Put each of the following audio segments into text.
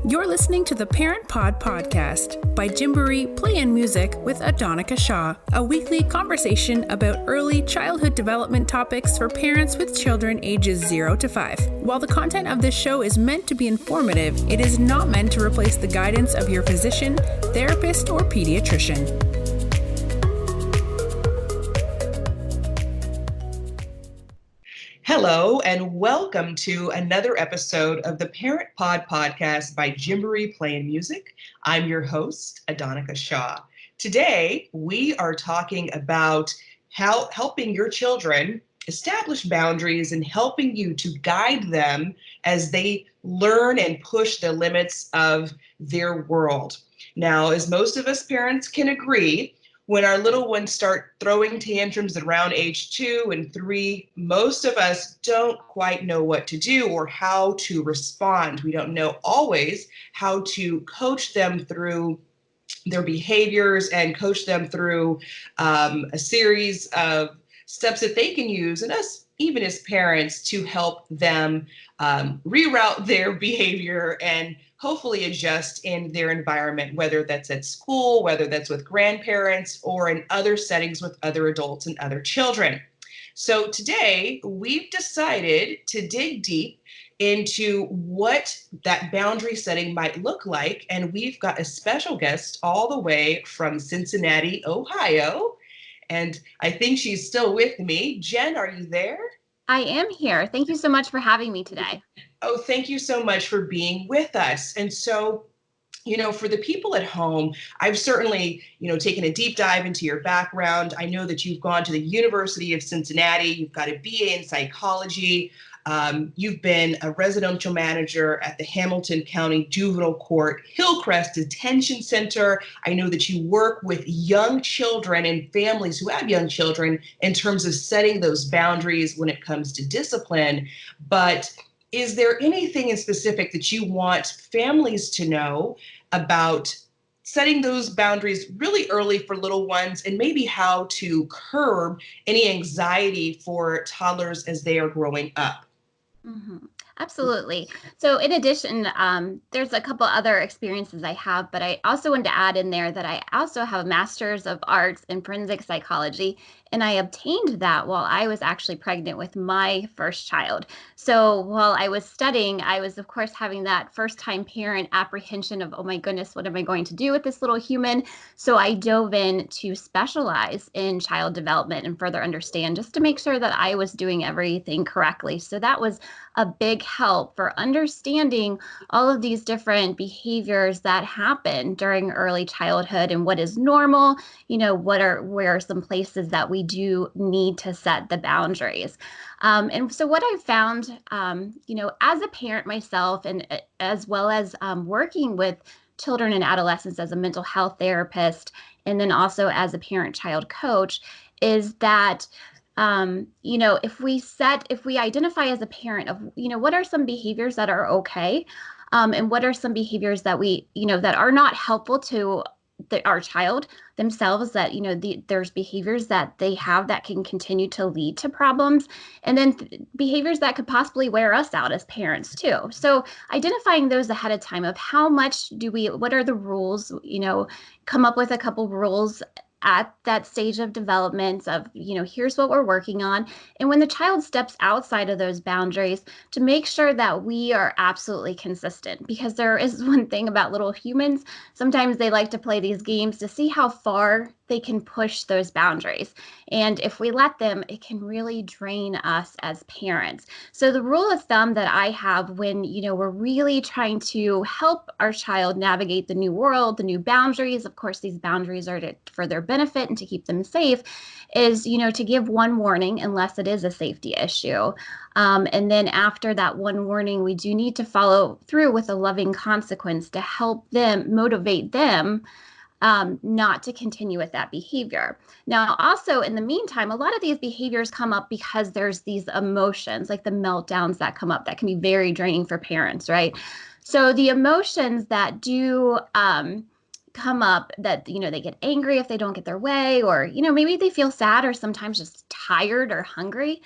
You're listening to the Parent Pod podcast by Gymboree Play and Music with Adonica Shaw, a weekly conversation about early childhood development topics for parents with children ages 0 to 5. While the content of this show is meant to be informative, it is not meant to replace the guidance of your physician, therapist, or pediatrician. Hello, and welcome to another episode of the Parent Pod podcast by Gymboree Play and Music. I'm your host, Adonica Shaw. Today, we are talking about how helping your children establish boundaries and helping you to guide them as they learn and push the limits of their world. Now, as most of us parents can agree, when our little ones start throwing tantrums around age 2 and 3, most of us don't quite know what to do or how to respond. We don't know always how to coach them through their behaviors and coach them through a series of steps that they can use, and us, even as parents, to help them reroute their behavior and hopefully adjust in their environment, whether that's at school, whether that's with grandparents, or in other settings with other adults and other children. So today, we've decided to dig deep into what that boundary setting might look like, and we've got a special guest all the way from Cincinnati, Ohio, and I think she's still with me. Jen, are you there? I am here. Thank you so much for having me today. Oh, thank you so much for being with us. And so, for the people at home, I've certainly, taken a deep dive into your background. I know that you've gone to the University of Cincinnati. You've got a BA in psychology. You've been a residential manager at the Hamilton County Juvenile Court-Hillcrest Detention Center. I know that you work with young children and families who have young children in terms of setting those boundaries when it comes to discipline. But is there anything in specific that you want families to know about setting those boundaries really early for little ones, and maybe how to curb any anxiety for toddlers as they are growing up? Mm-hmm. Absolutely. So in addition, there's a couple other experiences I have, but I also wanted to add in there that I also have a Master's of Arts in Forensic Psychology, and I obtained that while I was actually pregnant with my first child. So while I was studying, I was, of course, having that first-time parent apprehension of, oh my goodness, what am I going to do with this little human? So I dove in to specialize in child development and further understand, just to make sure that I was doing everything correctly. So that was a big help for understanding all of these different behaviors that happen during early childhood and what is normal, where are some places that we do need to set the boundaries. And so what I've found, as a parent myself, and as well as working with children and adolescents as a mental health therapist, and then also as a parent-child coach, is that if we identify as a parent of, what are some behaviors that are okay, and what are some behaviors that that are not helpful to our child themselves, that, there's behaviors that they have that can continue to lead to problems, and then behaviors that could possibly wear us out as parents too. So identifying those ahead of time of how much what are the rules, come up with a couple rules at that stage of development of, here's what we're working on. And when the child steps outside of those boundaries, to make sure that we are absolutely consistent, because there is one thing about little humans. Sometimes they like to play these games to see how far they can push those boundaries. And if we let them, it can really drain us as parents. So the rule of thumb that I have when, we're really trying to help our child navigate the new world, the new boundaries, of course, these boundaries are for their benefit and to keep them safe, is, to give one warning unless it is a safety issue. And then after that one warning, we do need to follow through with a loving consequence to help them, motivate them not to continue with that behavior. Now, also in the meantime, a lot of these behaviors come up because there's these emotions, like the meltdowns that come up that can be very draining for parents, right? So the emotions that do come up, that, they get angry if they don't get their way, or, maybe they feel sad or sometimes just tired or hungry.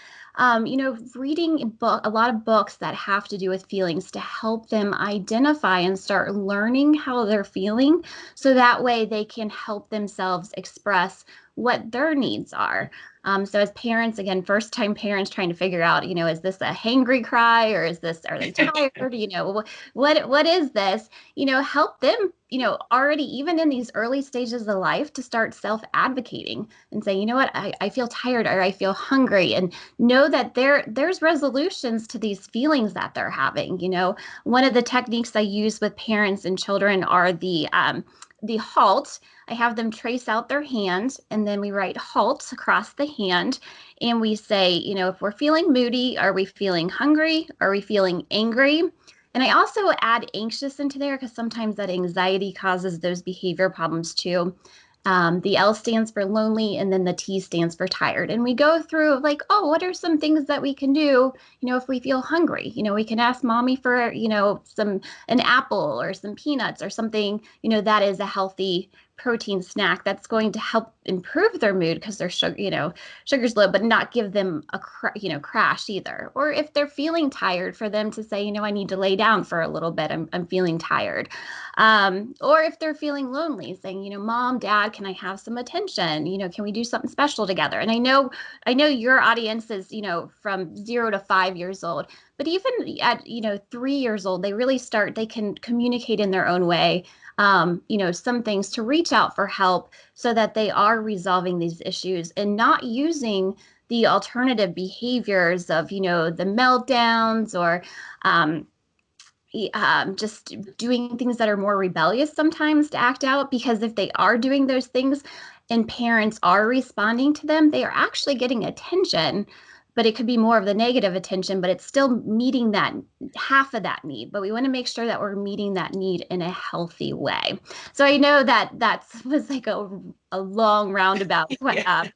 reading a lot of books that have to do with feelings to help them identify and start learning how they're feeling, so that way they can help themselves express what their needs are. So as parents, again, first time parents trying to figure out, is this a hangry cry, or are they tired? What is this? Help them, already even in these early stages of life to start self-advocating and say, you know what, I feel tired, or I feel hungry, and know that there's resolutions to these feelings that they're having. One of the techniques I use with parents and children are the halt. I have them trace out their hand, and then we write halt across the hand. And we say, if we're feeling moody, are we feeling hungry? Are we feeling angry? And I also add anxious into there because sometimes that anxiety causes those behavior problems too. The L stands for lonely, and then the T stands for tired. And we go through like, oh, what are some things that we can do, if we feel hungry? We can ask mommy for, an apple or some peanuts or something, that is a healthy protein snack that's going to help improve their mood because their sugar's low, but not give them a crash either. Or if they're feeling tired, for them to say, I need to lay down for a little bit. I'm feeling tired. Or if they're feeling lonely, saying, mom, dad, can I have some attention? Can we do something special together? And I know your audience is, from 0 to 5 years old, but even at, 3 years old, they can communicate in their own way. Some things to reach out for help so that they are resolving these issues and not using the alternative behaviors of, the meltdowns, or just doing things that are more rebellious sometimes to act out. Because if they are doing those things and parents are responding to them, they are actually getting attention. But it could be more of the negative attention, but it's still meeting that half of that need. But we want to make sure that we're meeting that need in a healthy way. So I know that was like a long roundabout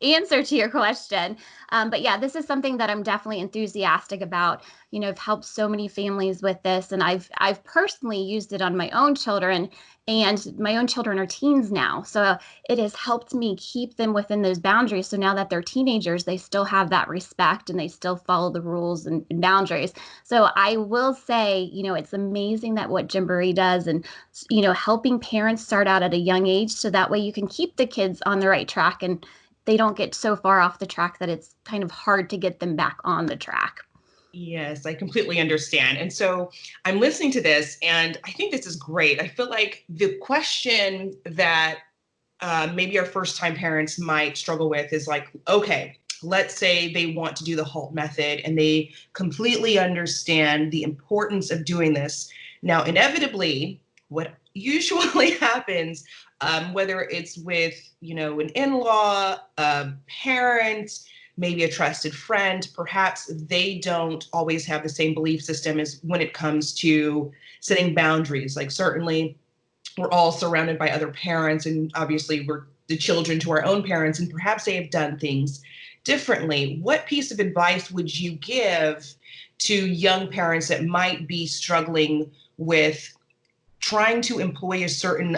answer to your question. But yeah, this is something that I'm definitely enthusiastic about. I've helped so many families with this, and I've personally used it on my own children, and my own children are teens now. So it has helped me keep them within those boundaries. So now that they're teenagers, they still have that respect and they still follow the rules and boundaries. So I will say, it's amazing that what Gymboree does, and, helping parents start out at a young age, so that way you can keep the kids on the right track and they don't get so far off the track that it's kind of hard to get them back on the track. Yes, I completely understand. And so I'm listening to this, and I think this is great. I feel like the question that maybe our first-time parents might struggle with is like, okay, let's say they want to do the HALT method and they completely understand the importance of doing this. Now, inevitably, what usually happens, whether it's with, an in-law, a parent, maybe a trusted friend, perhaps they don't always have the same belief system as when it comes to setting boundaries. Like, certainly we're all surrounded by other parents, and obviously we're the children to our own parents, and perhaps they have done things differently. What piece of advice would you give to young parents that might be struggling with trying to employ a certain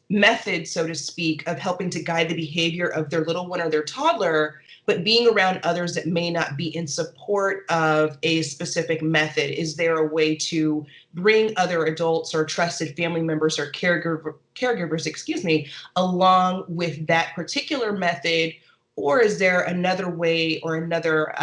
method, so to speak, of helping to guide the behavior of their little one or their toddler, but being around others that may not be in support of a specific method? Is there a way to bring other adults or trusted family members or caregivers, along with that particular method? Or is there another way or another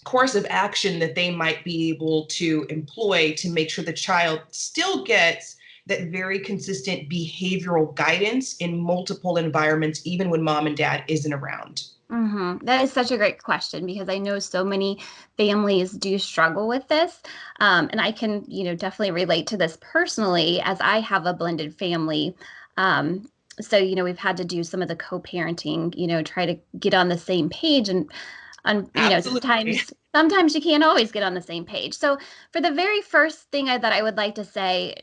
course of action that they might be able to employ to make sure the child still gets that very consistent behavioral guidance in multiple environments, even when mom and dad isn't around? Mm-hmm. That is such a great question, because I know so many families do struggle with this. And I can, definitely relate to this personally, as I have a blended family. So, we've had to do some of the co-parenting, try to get on the same page, and sometimes you can't always get on the same page. So for the very first thing that I would like to say,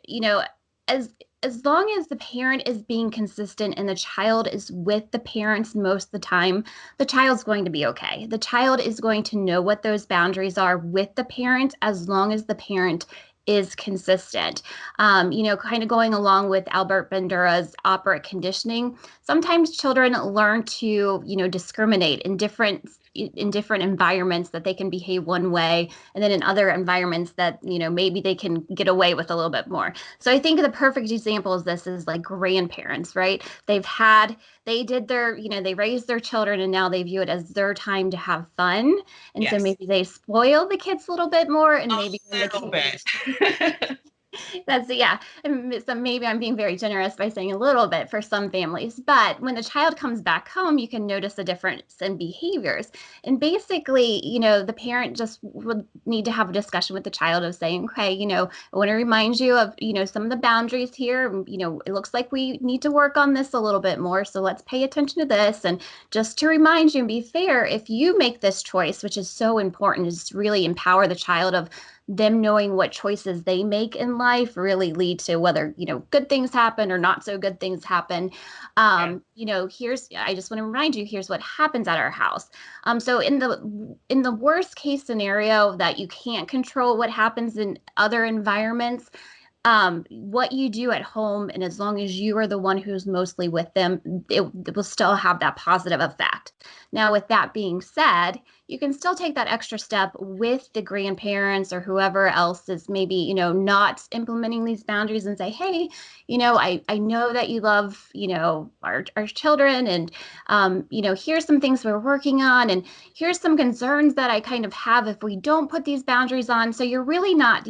as long as the parent is being consistent and the child is with the parents most of the time, the child's going to be okay. The child is going to know what those boundaries are with the parent, as long as the parent is consistent. Kind of going along with Albert Bandura's operant conditioning, sometimes children learn to, discriminate in different in different environments that they can behave one way, and then in other environments that, maybe they can get away with a little bit more. So I think the perfect example of this is like grandparents, right? They did they raised their children, and now they view it as their time to have fun. And so Yes. maybe they spoil the kids a little bit more, and A maybe when the little kids bit. yeah. And so maybe I'm being very generous by saying a little bit for some families, but when the child comes back home, you can notice a difference in behaviors. And basically, the parent just would need to have a discussion with the child of saying, okay, I want to remind you of, some of the boundaries here. It looks like we need to work on this a little bit more. So let's pay attention to this. And just to remind you and be fair, if you make this choice, which is so important, is to really empower the child of them knowing what choices they make in life really lead to whether, good things happen or not so good things happen. I just want to remind you, here's what happens at our house. So in the worst case scenario that you can't control what happens in other environments, what you do at home, and as long as you are the one who's mostly with them, it will still have that positive effect. Now, with that being said, you can still take that extra step with the grandparents or whoever else is maybe, not implementing these boundaries and say, hey, I know that you love, our children, and, here's some things we're working on, and here's some concerns that I kind of have if we don't put these boundaries on. So you're really not,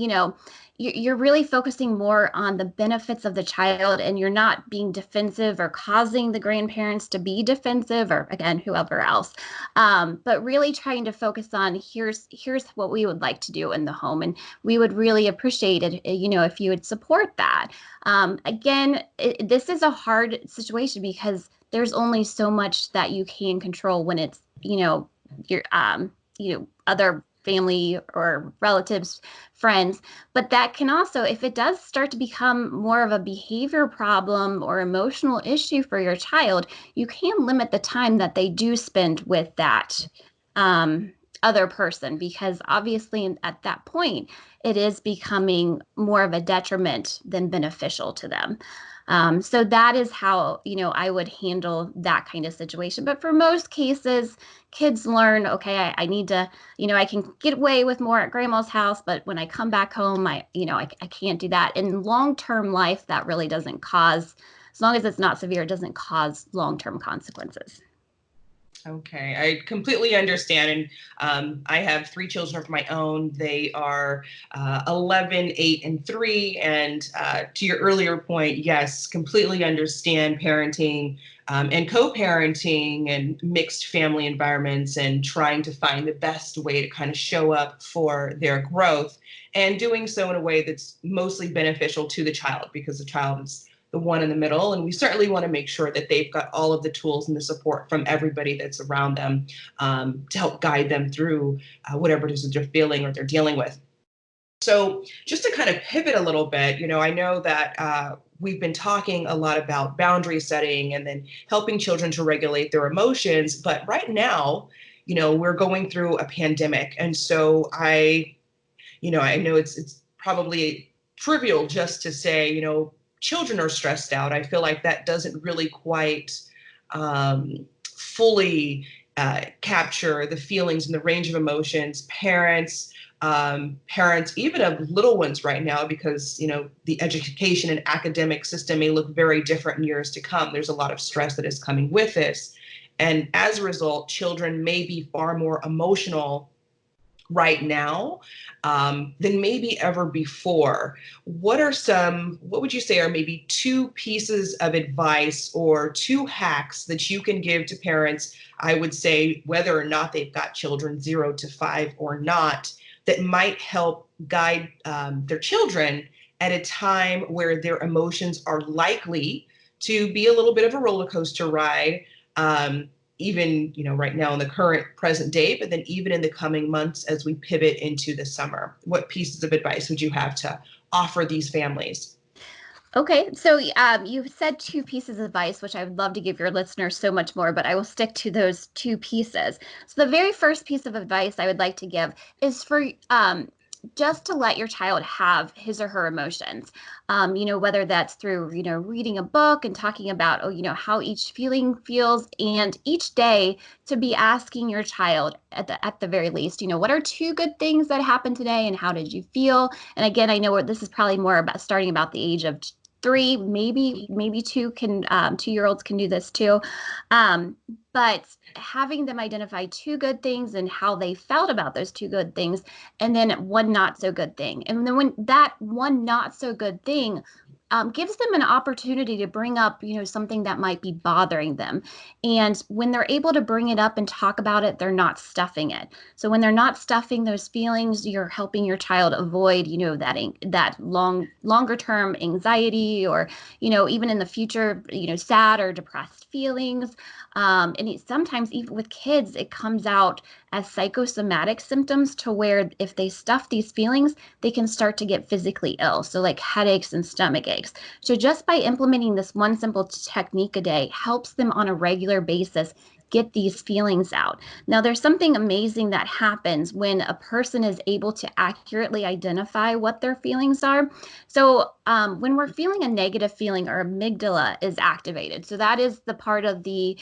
you're really focusing more on the benefits of the child, and you're not being defensive or causing the grandparents to be defensive, or again, whoever else. But really trying to focus on here's what we would like to do in the home, and we would really appreciate it, if you would support that. Again, this is a hard situation because there's only so much that you can control when it's your other family or relatives, friends. But that can also, if it does start to become more of a behavior problem or emotional issue for your child, you can limit the time that they do spend with that other person, because obviously at that point, it is becoming more of a detriment than beneficial to them. So that is how, I would handle that kind of situation. But for most cases, kids learn, okay, I need to, I can get away with more at grandma's house, but when I come back home, I can't do that. In long-term life, that really doesn't cause, as long as it's not severe, it doesn't cause long-term consequences. Okay, I completely understand. And I have 3 children of my own. They are 11, 8, and 3. And to your earlier point, yes, completely understand parenting and co-parenting and mixed family environments, and trying to find the best way to kind of show up for their growth, and doing so in a way that's mostly beneficial to the child, because the child is the one in the middle. And we certainly want to make sure that they've got all of the tools and the support from everybody that's around them to help guide them through whatever it is that they're feeling or they're dealing with. So just to kind of pivot a little bit, I know that we've been talking a lot about boundary setting and then helping children to regulate their emotions. But right now, we're going through a pandemic. And so I know it's probably trivial just to say, children are stressed out. I feel like that doesn't really quite fully capture the feelings and the range of emotions. Parents, even of little ones right now, because, the education and academic system may look very different in years to come. There's a lot of stress that is coming with this. And as a result, children may be far more emotional right now than maybe ever before. What would you say are maybe 2 pieces of advice or 2 hacks that you can give to parents, I would say, whether or not they've got children 0 to 5 or not, that might help guide their children at a time where their emotions are likely to be a little bit of a roller coaster ride, even, right now in the current present day, but then even in the coming months as we pivot into the summer? What pieces of advice would you have to offer these families? Okay, so you said 2 pieces of advice, which I would love to give your listeners so much more, but I will stick to those 2 pieces. So the very first piece of advice I would like to give is for just to let your child have his or her emotions, whether that's through, reading a book and talking about, how each feeling feels, and each day to be asking your child at the very least, what are two good things that happened today and how did you feel? And again, I know this is probably more about starting about the age of 3, maybe 2 can 2-year-olds can do this too. But having them identify 2 good things and how they felt about those 2 good things, and then one not so good thing. And then when that one not so good thing gives them an opportunity to bring up, something that might be bothering them. And when they're able to bring it up and talk about it, they're not stuffing it. So when they're not stuffing those feelings, you're helping your child avoid, that longer term anxiety, or, even in the future, sad or depressed feelings. And sometimes even with kids, it comes out as psychosomatic symptoms, to where if they stuff these feelings, they can start to get physically ill. So like headaches and stomach aches. So just by implementing this one simple technique a day helps them on a regular basis get these feelings out. Now, there's something amazing that happens when a person is able to accurately identify what their feelings are. So when we're feeling a negative feeling, our amygdala is activated. So that is the part of the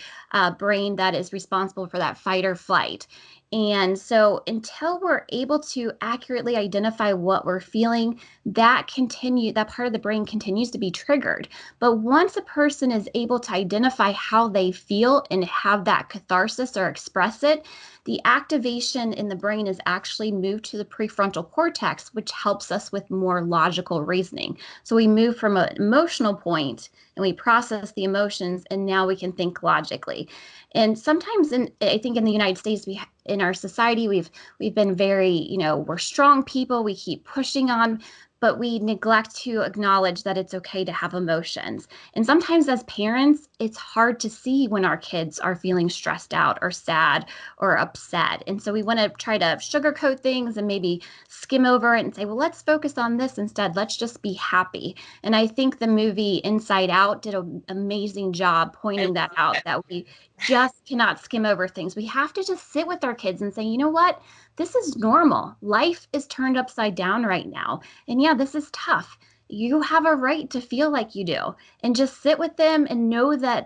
brain that is responsible for that fight or flight. And so until we're able to accurately identify what we're feeling, that part of the brain continues to be triggered. But once a person is able to identify how they feel and have that catharsis or express it, the activation in the brain is actually moved to the prefrontal cortex, which helps us with more logical reasoning. So we move from an emotional point and we process the emotions, and now we can think logically. And sometimes I think in the United States, in our society, we've been very, we're strong people, we keep pushing on, but we neglect to acknowledge that it's okay to have emotions. And sometimes as parents, it's hard to see when our kids are feeling stressed out or sad or upset. And so we want to try to sugarcoat things and maybe skim over it and say, well, let's focus on this instead. Let's just be happy. And I think the movie Inside Out did an amazing job pointing that out, that we just cannot skim over things. We have to just sit with our kids and say, you know what? This is normal. Life is turned upside down right now. And yeah, this is tough. You have a right to feel like you do, and just sit with them and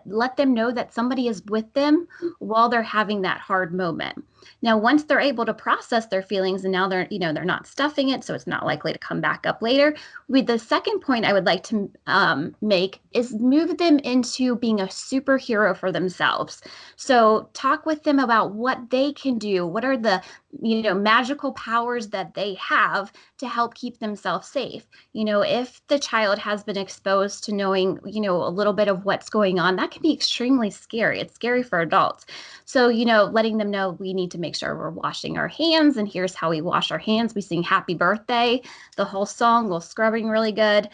let them know that somebody is with them while they're having that hard moment. Now, once they're able to process their feelings and now they're not stuffing it, so it's not likely to come back up later. The second point I would like to make is move them into being a superhero for themselves. So talk with them about what they can do. What are the, magical powers that they have to help keep themselves safe? If the child has been exposed to knowing, a little bit of what's going on, that can be extremely scary. It's scary for adults. So, letting them know we need to make sure we're washing our hands, and here's how we wash our hands. We sing happy birthday, the whole song, while scrubbing really good.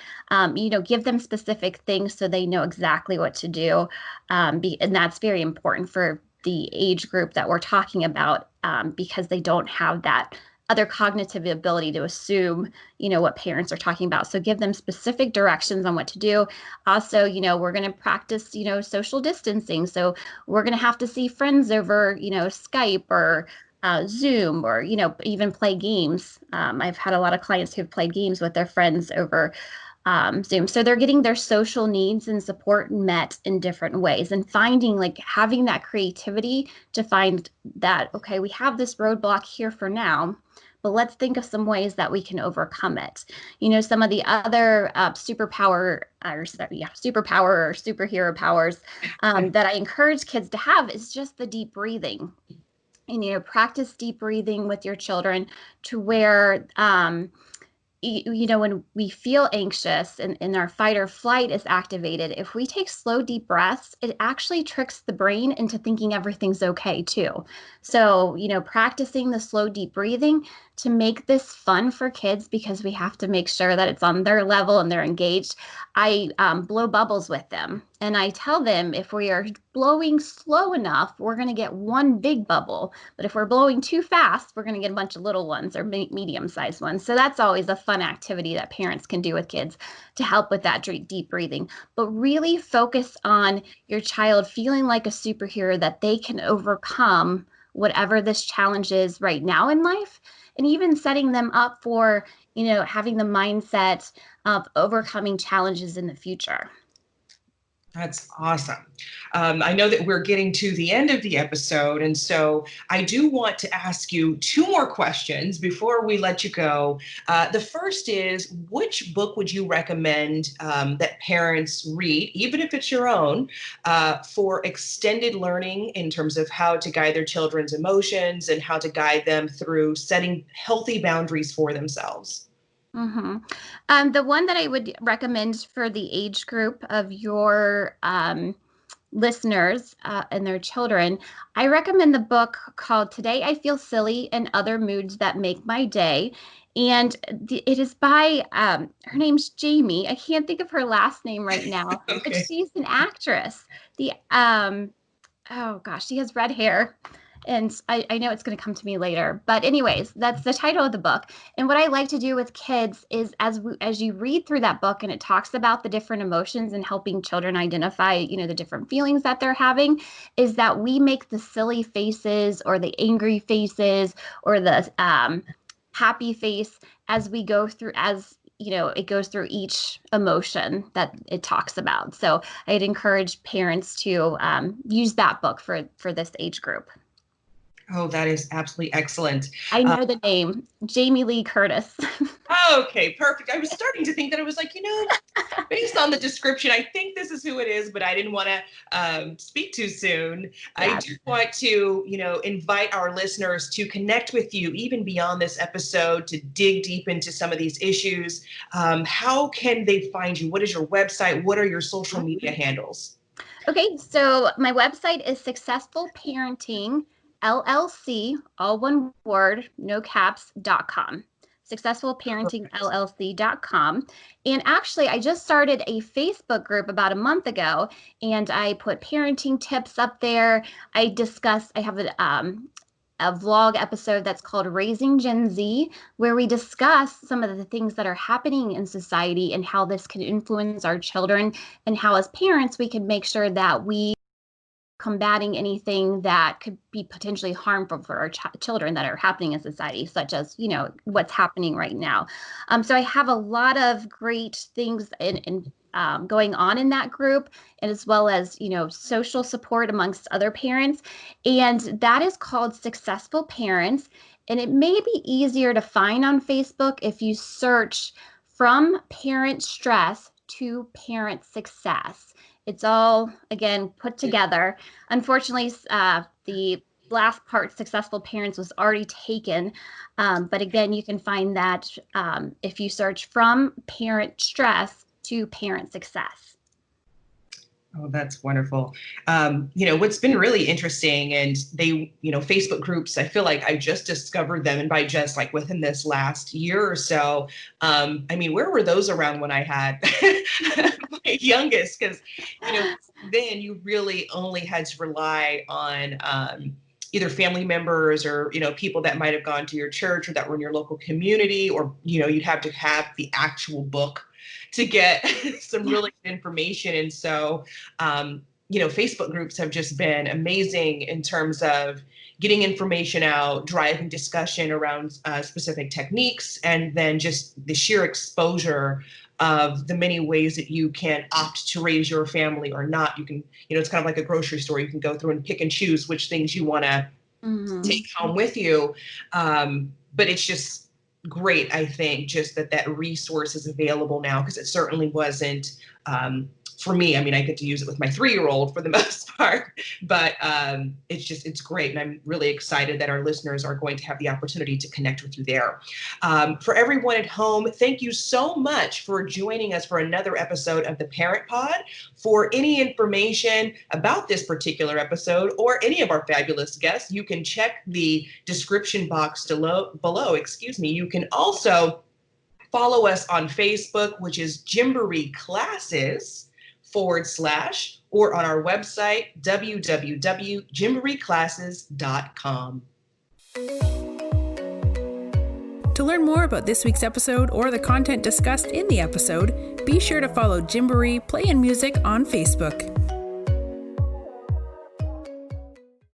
Give them specific things so they know exactly what to do. And that's very important for the age group that we're talking about, because they don't have that other cognitive ability to assume, what parents are talking about. So give them specific directions on what to do. Also, we're going to practice, social distancing. So we're going to have to see friends over, Skype or Zoom, or, even play games. I've had a lot of clients who've played games with their friends over Zoom. So they're getting their social needs and support met in different ways, and having that creativity to find that, okay, we have this roadblock here for now, but let's think of some ways that we can overcome it. Some of the other superpower or superhero powers that I encourage kids to have is just the deep breathing. And, practice deep breathing with your children to where, when we feel anxious and our fight or flight is activated, if we take slow, deep breaths, it actually tricks the brain into thinking everything's okay too. So, practicing the slow, deep breathing to make this fun for kids, because we have to make sure that it's on their level and they're engaged. I blow bubbles with them, and I tell them if we are blowing slow enough, we're going to get one big bubble. But if we're blowing too fast, we're going to get a bunch of little ones or medium-sized ones. So that's always a fun activity that parents can do with kids to help with that deep breathing. But really focus on your child feeling like a superhero, that they can overcome whatever this challenge is right now in life. and even setting them up for, having the mindset of overcoming challenges in the future. That's awesome. I know that we're getting to the end of the episode, and so I do want to ask you 2 more questions before we let you go. The first is, which book would you recommend that parents read, even if it's your own, for extended learning in terms of how to guide their children's emotions and how to guide them through setting healthy boundaries for themselves? The one that I would recommend for the age group of your listeners and their children, I recommend the book called Today I Feel Silly and Other Moods That Make My Day. And it is by, her name's Jamie. I can't think of her last name right now, Okay. but she's an actress. She has red hair. And I know it's going to come to me later. But anyways, that's the title of the book. And what I like to do with kids is as you read through that book and it talks about the different emotions and helping children identify, the different feelings that they're having, is that we make the silly faces or the angry faces or the happy face as we go through, it goes through each emotion that it talks about. So I'd encourage parents to use that book for this age group. Oh, that is absolutely excellent. I know the name, Jamie Lee Curtis. Okay, perfect. I was starting to think that it was like, based on the description, I think this is who it is, but I didn't want to speak too soon. Yeah. I do want to, invite our listeners to connect with you even beyond this episode, to dig deep into some of these issues. How can they find you? What is your website? What are your social media handles? Okay, so my website is Successful Parenting LLC, all one word, no caps.com. successfulparentingllc.com. And actually, I just started a Facebook group about a month ago, and I put parenting tips up there. I have a vlog episode that's called Raising Gen Z, where we discuss some of the things that are happening in society and how this can influence our children, and how as parents we can make sure that we combating anything that could be potentially harmful for our children that are happening in society, such as, what's happening right now. So I have a lot of great things in going on in that group, and as well as, social support amongst other parents. And that is called Successful Parents. And it may be easier to find on Facebook if you search From Parent Stress to Parent Success. It's all, again, put together. Unfortunately, the last part, Successful Parents, was already taken. But again, you can find that if you search From Parent Stress to Parent Success. Oh, that's wonderful. What's been really interesting, and Facebook groups, I feel like I just discovered them, and by just like within this last year or so. Where were those around when I had my youngest? Because, then you really only had to rely on either family members or, people that might have gone to your church or that were in your local community, or, you'd have to have the actual book to get some really good information. And so, Facebook groups have just been amazing in terms of getting information out, driving discussion around specific techniques, and then just the sheer exposure of the many ways that you can opt to raise your family or not. You can, it's kind of like a grocery store. You can go through and pick and choose which things you want to take home with you. But it's just great, I think, just that resource is available now, because it certainly wasn't for me. I get to use it with my 3-year-old for the most part, but it's great. And I'm really excited that our listeners are going to have the opportunity to connect with you there. For everyone at home, thank you so much for joining us for another episode of the Parent Pod. For any information about this particular episode or any of our fabulous guests, you can check the description box below. You can also follow us on Facebook, which is Gymboree Classes / or on our website, www.gymboreeclasses.com. To learn more about this week's episode or the content discussed in the episode, be sure to follow Gymboree Play and Music on Facebook.